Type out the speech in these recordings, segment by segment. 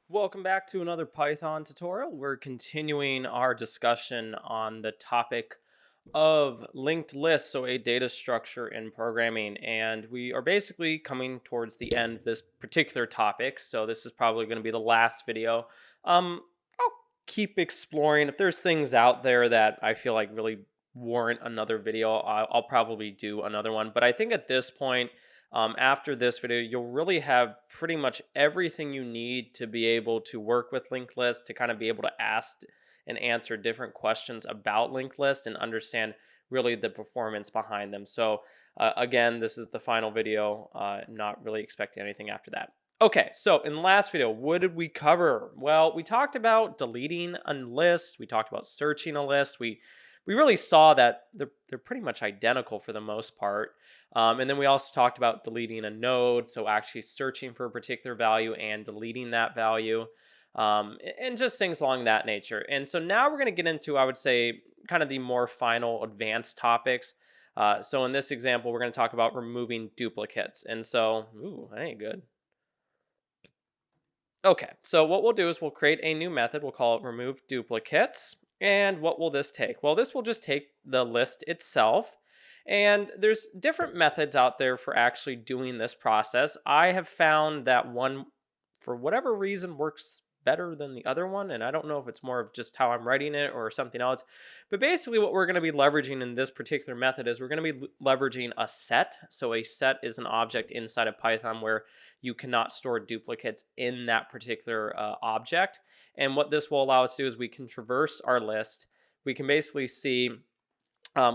Welcome back to another Python tutorial. We're continuing our discussion on the topic of linked lists, so a data structure in programming. And we are basically coming towards the end of this particular topic. So this is probably going to be the last video. I'll keep exploring. If there's things out there that I feel like really warrant another video, I'll probably do another one. But I think at this point, after this video, you'll really have pretty much everything you need to be able to work with linked lists, to kind of be able to ask and answer different questions about linked lists and understand really the performance behind them. So again, this is the final video. Not really expecting anything after that. Okay, so in the last video, what did we cover? Well, we talked about deleting a list. We talked about searching a list. We really saw that they're pretty much identical for the most part. And then we also talked about deleting a node, so actually searching for a particular value and deleting that value, and just things along that nature. And so now we're going to get into, I would say, kind of the more final advanced topics. So in this example, we're going to talk about removing duplicates. And so, ooh, that ain't good. Okay, so what we'll do is we'll create a new method. We'll call it remove duplicates. And what will this take? Well, this will just take the list itself. And there's different methods out there for actually doing this process. I have found that one, for whatever reason, works better than the other one. And I don't know if it's more of just how I'm writing it or something else. But basically, what we're going to be leveraging in this particular method is we're going to be leveraging a set. So a set is an object inside of Python where you cannot store duplicates in that particular object. And what this will allow us to do is we can traverse our list. We can basically see,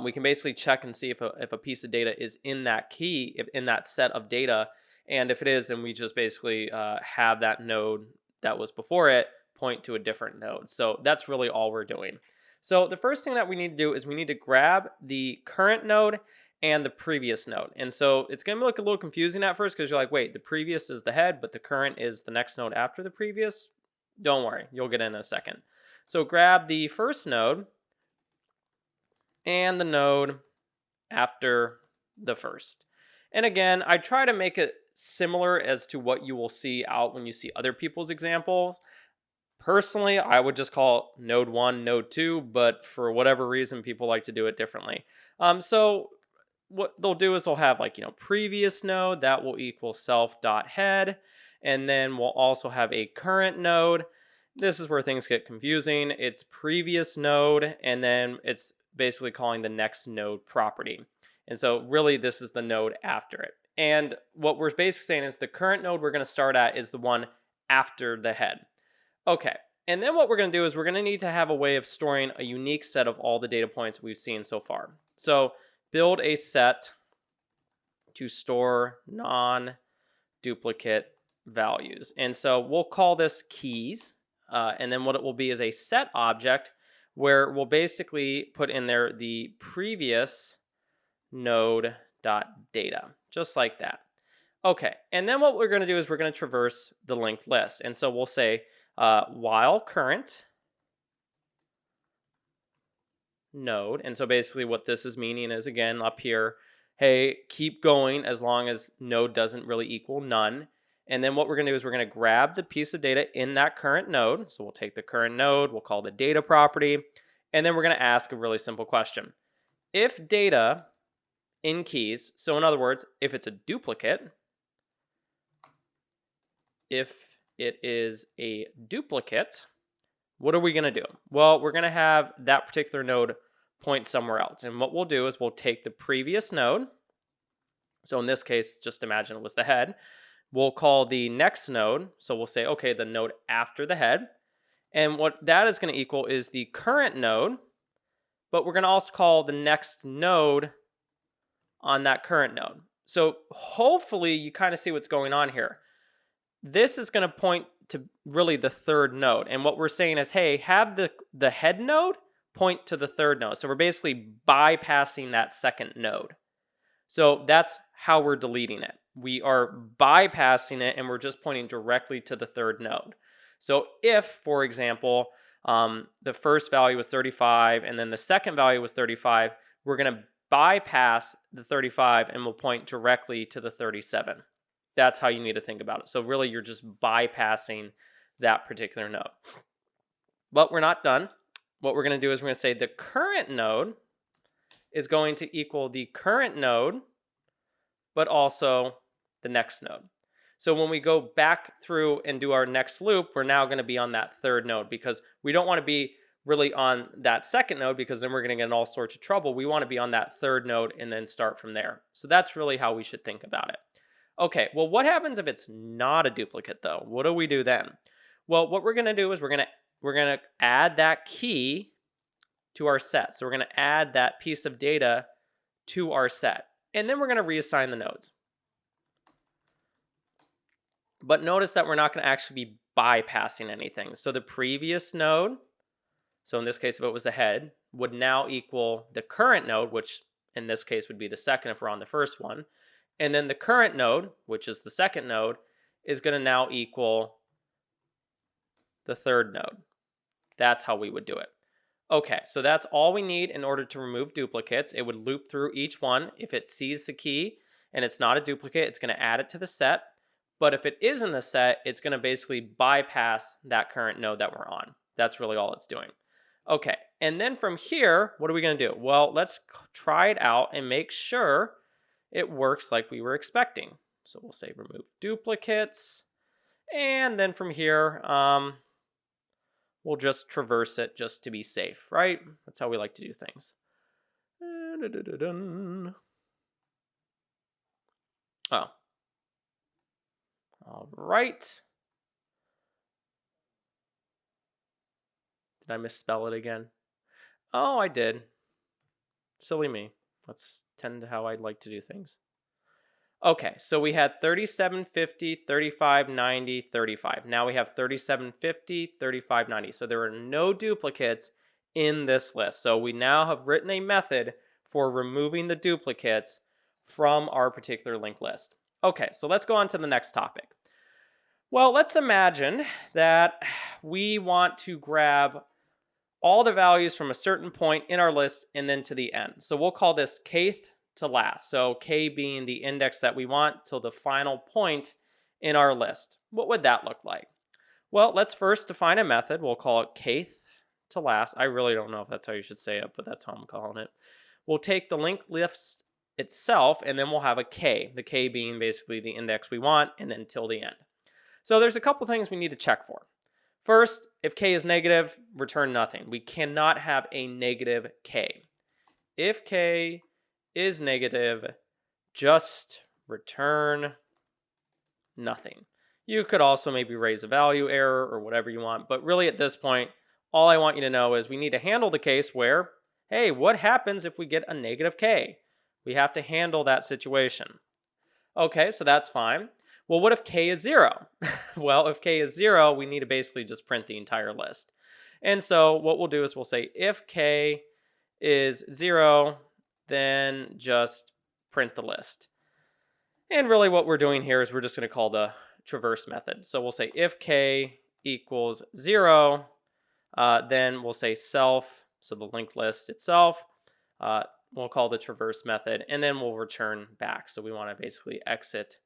we can basically check and see if a piece of data is in that key, in that set of data. And if it is, then we just basically have that node that was before it point to a different node. So that's really all we're doing. So the first thing that we need to do is we need to grab the current node and the previous node. And so it's going to look a little confusing at first because you're like, wait, the previous is the head, but the current is the next node after the previous. Don't worry, you'll get in a second. So grab the first node and the node after the first. And again, I try to make it similar as to what you will see out when you see other people's examples. Personally, I would just call it node 1, node 2, but for whatever reason, people like to do it differently. So what they'll do is they'll have like, previous node that will equal self.head. And then we'll also have a current node. This is where things get confusing. It's previous node, and then it's basically calling the next node property. And so really this is the node after it. And what we're basically saying is the current node we're going to start at is the one after the head. Okay. And then what we're going to do is we're going to need to have a way of storing a unique set of all the data points we've seen so far. So build a set to store non-duplicate values. And so we'll call this keys. And then what it will be is a set object where we'll basically put in there the previous node.data, just like that. Okay, and then what we're going to do is we're going to traverse the linked list. And so we'll say while current node. And so basically what this is meaning is, again, up here, hey, keep going as long as node doesn't really equal none. And then what we're going to do is we're going to grab the piece of data in that current node. So we'll take the current node, we'll call the data property, and then we're going to ask a really simple question. If data in keys, so in other words, if it's a duplicate, if it is a duplicate, what are we going to do? Well, we're going to have that particular node point somewhere else. And what we'll do is we'll take the previous node. So in this case, just imagine it was the head. We'll call the next node. So we'll say, okay, the node after the head. And what that is going to equal is the current node. But we're going to also call the next node on that current node. So hopefully you kind of see what's going on here. This is going to point to really the third node. And what we're saying is, hey, have the head node point to the third node. So we're basically bypassing that second node. So that's how we're deleting it. We are bypassing it and we're just pointing directly to the third node. So if, for example, the first value was 35 and then the second value was 35, we're going to bypass the 35 and we'll point directly to the 37. That's how you need to think about it. So really, you're just bypassing that particular node. But we're not done. What we're going to do is we're going to say the current node is going to equal the current node, but also the next node. So when we go back through and do our next loop, we're now going to be on that third node, because we don't want to be really on that second node, because then we're going to get in all sorts of trouble. We want to be on that third node and then start from there. So that's really how we should think about it. Okay, well, what happens if it's not a duplicate though? What do we do then? Well, what we're going to do is we're going to add that key to our set. So we're going to add that piece of data to our set, and then we're going to reassign the nodes. But notice that we're not going to actually be bypassing anything. So the previous node, so in this case, if it was the head, would now equal the current node, which in this case would be the second if we're on the first one. And then the current node, which is the second node, is going to now equal the third node. That's how we would do it. Okay, so that's all we need in order to remove duplicates. It would loop through each one. If it sees the key and it's not a duplicate, it's going to add it to the set. But if it is in the set, it's going to basically bypass that current node that we're on. That's really all it's doing. Okay, and then from here, what are we going to do? Well, let's try it out and make sure it works like we were expecting. So we'll say remove duplicates. And then from here, we'll just traverse it just to be safe, right? That's how we like to do things. Oh. All right. Did I misspell it again? Oh, I did. Silly me. That's tend to how I'd like to do things. Okay, so we had 3750, 3590, 35. Now we have 3750, 3590. So there are no duplicates in this list. So we now have written a method for removing the duplicates from our particular linked list. Okay, so let's go on to the next topic. Well, let's imagine that we want to grab all the values from a certain point in our list and then to the end. So we'll call this kth to last. So k being the index that we want till the final point in our list. What would that look like? Well, let's first define a method. We'll call it kth to last. I really don't know if that's how you should say it, but that's how I'm calling it. We'll take the linked list itself, and then we'll have a k, the k being basically the index we want, and then till the end. So there's a couple things we need to check for. First, if k is negative, return nothing. We cannot have a negative k. If k is negative, just return nothing. You could also maybe raise a value error or whatever you want, but really at this point, all I want you to know is we need to handle the case where, hey, what happens if we get a negative k? We have to handle that situation. Okay, so that's fine. Well, what if k is 0? Well, if k is 0, we need to basically just print the entire list. And so what we'll do is we'll say if k is 0, then just print the list. And really what we're doing here is we're just going to call the traverse method. So we'll say if k equals 0, then we'll say self, so the linked list itself, we'll call the traverse method, and then we'll return back. So we want to basically exit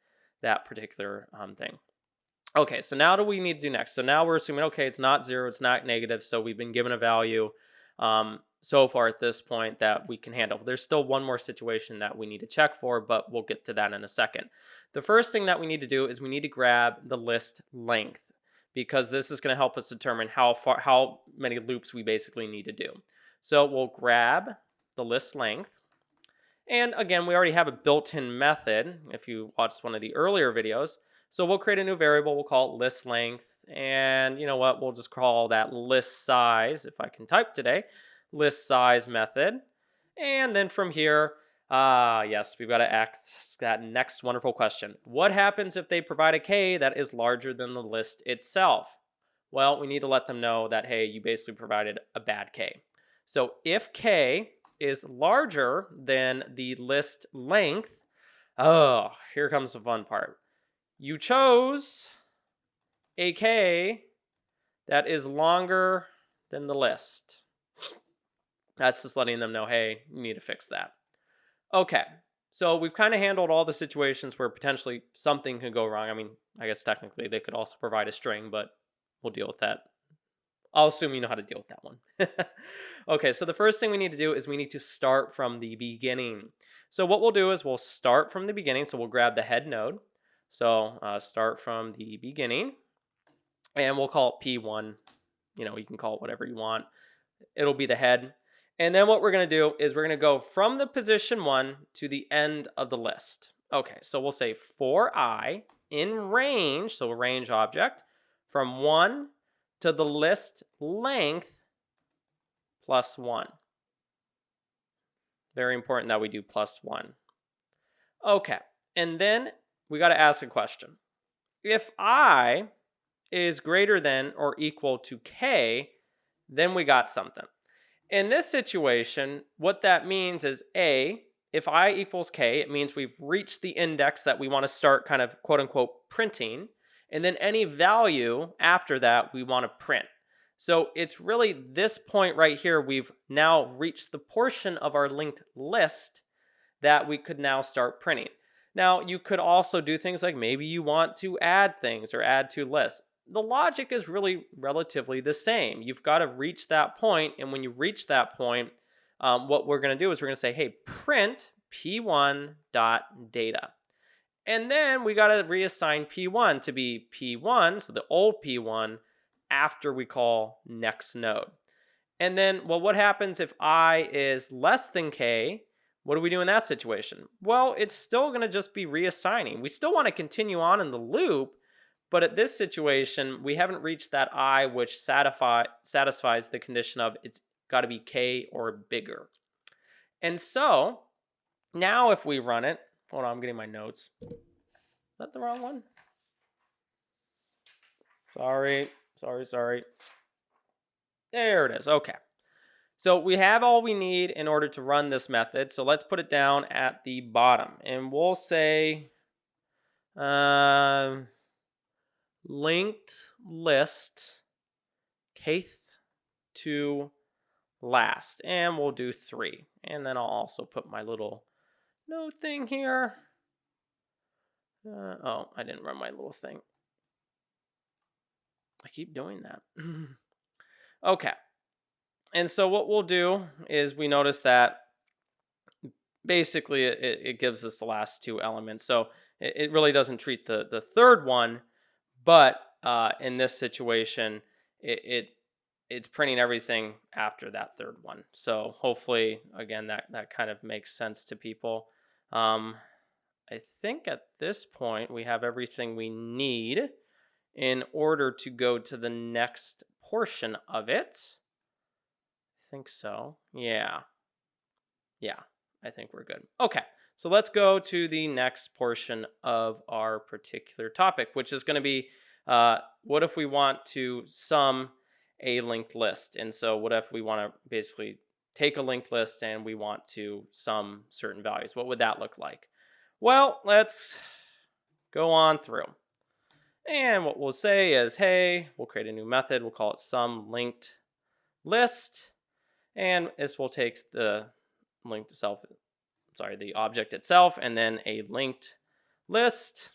that particular thing. Okay, so now what do we need to do next? So now we're assuming, okay, it's not 0, it's not negative, so we've been given a value so far at this point that we can handle. There's still one more situation that we need to check for, but we'll get to that in a second. The first thing that we need to do is we need to grab the list length, because this is going to help us determine how many loops we basically need to do. So we'll grab the list length. And again, we already have a built-in method if you watched one of the earlier videos. So we'll create a new variable. We'll call it list length. And you know what? We'll just call that list size, if I can type today, list size method. And then from here, yes, we've got to ask that next wonderful question. What happens if they provide a k that is larger than the list itself? Well, we need to let them know that, hey, you basically provided a bad k. So if k is larger than the list length, oh, here comes the fun part. You chose a k that is longer than the list. That's just letting them know, hey, you need to fix that. Okay, so we've kind of handled all the situations where potentially something could go wrong. I mean, I guess technically they could also provide a string, but we'll deal with that. I'll assume you know how to deal with that one. Okay, so the first thing we need to do is we need to start from the beginning. So what we'll do is we'll start from the beginning. So we'll grab the head node. So start from the beginning, and we'll call it P1. You can call it whatever you want. It'll be the head. And then what we're going to do is we're going to go from the position 1 to the end of the list. Okay, so we'll say for I in range, so a range object, from 1 to the list length plus 1. Very important that we do plus 1. Okay, and then we got to ask a question. If I is greater than or equal to k, then we got something. In this situation, what that means is if I equals k, it means we've reached the index that we want to start kind of quote unquote printing. And then any value after that we want to print. So it's really this point right here, we've now reached the portion of our linked list that we could now start printing. Now, you could also do things like maybe you want to add things or add to lists. The logic is really relatively the same. You've got to reach that point, and when you reach that point, what we're going to do is we're going to say, hey, print p1.data. And then we got to reassign p1 to be p1, so the old p1, after we call next node. And then, well, what happens if I is less than k? What do we do in that situation? Well, it's still going to just be reassigning. We still want to continue on in the loop, but at this situation, we haven't reached that I which satisfies the condition of it's got to be k or bigger. And so now if we run it, hold on, I'm getting my notes. Is that the wrong one? Sorry. There it is. Okay. So we have all we need in order to run this method. So let's put it down at the bottom. And we'll say linked list kth to last. And we'll do 3. And then I'll also put my little note thing here. Oh, I didn't run my little thing. I keep doing that. Okay. And so what we'll do is we notice that basically it gives us the last 2 elements. So it really doesn't treat the third one, but in this situation, it's printing everything after that third one. So hopefully, again, that kind of makes sense to people. I think at this point, we have everything we need in order to go to the next portion of it. I think so. Yeah, I think we're good. Okay, so let's go to the next portion of our particular topic, which is going to be what if we want to sum a linked list? And so what if we want to basically take a linked list and we want to sum certain values? What would that look like? Well, let's go on through. And what we'll say is, hey, we'll create a new method. We'll call it sum linked list. And this will take the linked itself, the object itself, and then a linked list.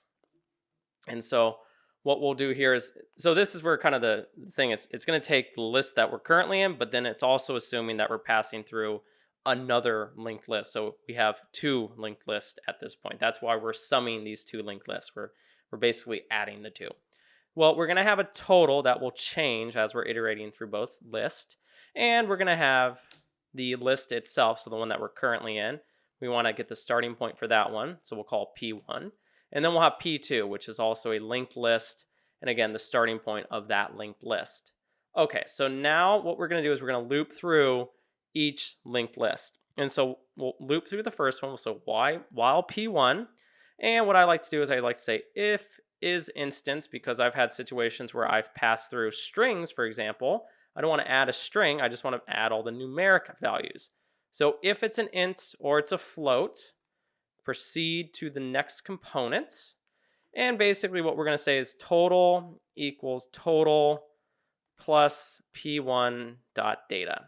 And so what we'll do here is, so this is where kind of the thing is, it's going to take the list that we're currently in, but then it's also assuming that we're passing through another linked list. So we have 2 linked lists at this point. That's why we're summing these 2 linked lists. We're basically adding the 2. Well, we're going to have a total that will change as we're iterating through both lists. And we're going to have the list itself, so the one that we're currently in. We want to get the starting point for that one, so we'll call P1. And then we'll have P2, which is also a linked list, and again, the starting point of that linked list. Okay, so now what we're going to do is we're going to loop through each linked list. And so we'll loop through the first one, so while P1. And what I like to do is I like to say if is instance, because I've had situations where I've passed through strings, for example. I don't want to add a string, I just want to add all the numeric values. So if it's an int or it's a float, proceed to the next component. And basically what we're going to say is total equals total plus p1.data.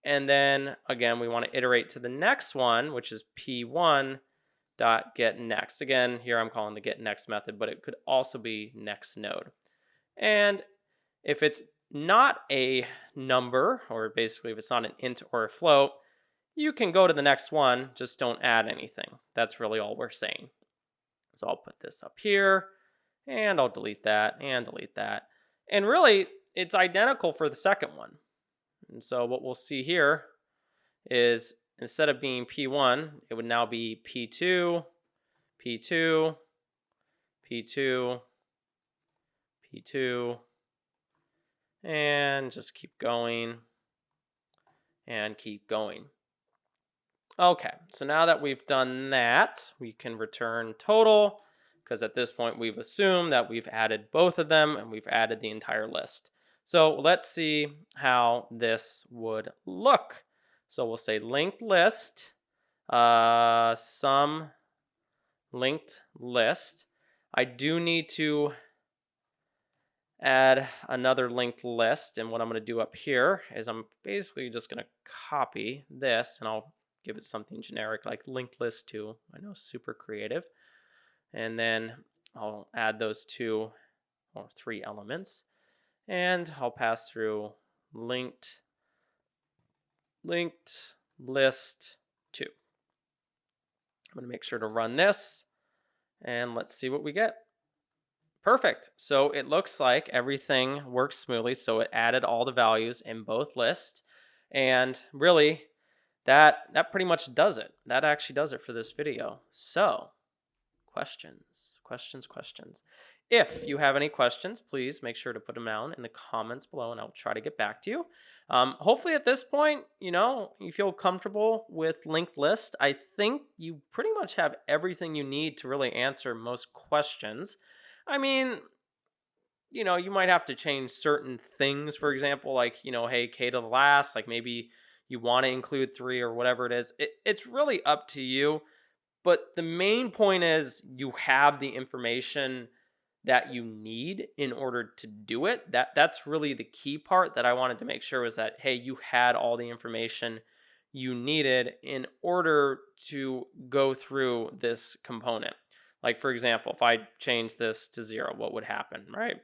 And then again, we want to iterate to the next one, which is p1.getNext. Again, here I'm calling the getNext method, but it could also be next node. And If it's not a number, or basically if it's not an int or a float, you can go to the next one, just don't add anything. That's really all we're saying. So I'll put this up here, and I'll delete that and delete that. And really, it's identical for the second one. And so what we'll see here is instead of being P1, it would now be P2, P2, P2, P2, and just keep going and keep going. Okay, so now that we've done that, we can return total, because at this point we've assumed that we've added both of them and we've added the entire list. So let's see how this would look. So we'll say linked list, sum linked list. I do need to add another linked list, and what I'm going to do up here is I'm basically just going to copy this, and I'll give it something generic like linked list 2. I know, super creative. And then I'll add those 2 or 3 elements, and I'll pass through linked list 2. I'm going to make sure to run this, and let's see what we get. Perfect. So it looks like everything worked smoothly. So it added all the values in both lists. And really, that pretty much does it. That actually does it for this video. So questions. If you have any questions, please make sure to put them down in the comments below, and I'll try to get back to you. Hopefully at this point, you feel comfortable with linked list. I think you pretty much have everything you need to really answer most questions. I mean, you might have to change certain things, for example, like, hey, k to the last, like maybe you want to include 3 or whatever it is. It's really up to you. But the main point is you have the information that you need in order to do it. That's really the key part that I wanted to make sure was that, hey, you had all the information you needed in order to go through this component. Like, for example, if I change this to 0, what would happen, right?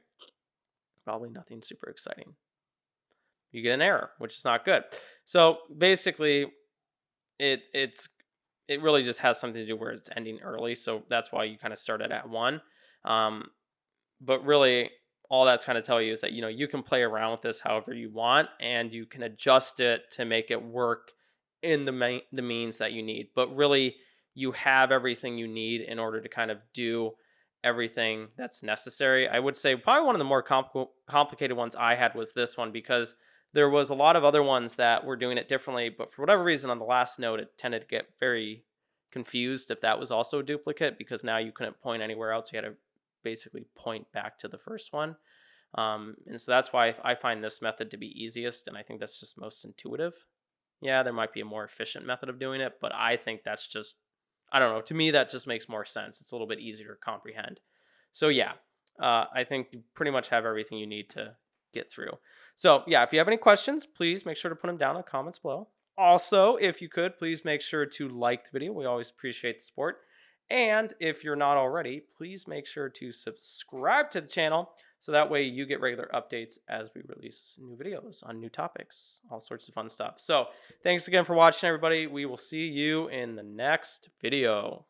Probably nothing super exciting. You get an error, which is not good. So basically, it really just has something to do where it's ending early. So that's why you kind of started at 1. But really, all that's kind of tell you is that, you can play around with this however you want, and you can adjust it to make it work in the means that you need. But really, you have everything you need in order to kind of do everything that's necessary. I would say probably one of the more complicated ones I had was this one, because there was a lot of other ones that were doing it differently, but for whatever reason on the last node, it tended to get very confused if that was also a duplicate, because now you couldn't point anywhere else. You had to basically point back to the first one. And so that's why I find this method to be easiest, and I think that's just most intuitive. Yeah, there might be a more efficient method of doing it, but I think that's just, I don't know, to me that just makes more sense. It's a little bit easier to comprehend. So yeah, I think you pretty much have everything you need to get through. So yeah, if you have any questions, please make sure to put them down in the comments below. Also, if you could, please make sure to like the video. We always appreciate the support. And if you're not already, please make sure to subscribe to the channel, so that way you get regular updates as we release new videos on new topics, all sorts of fun stuff. So thanks again for watching, everybody. We will see you in the next video.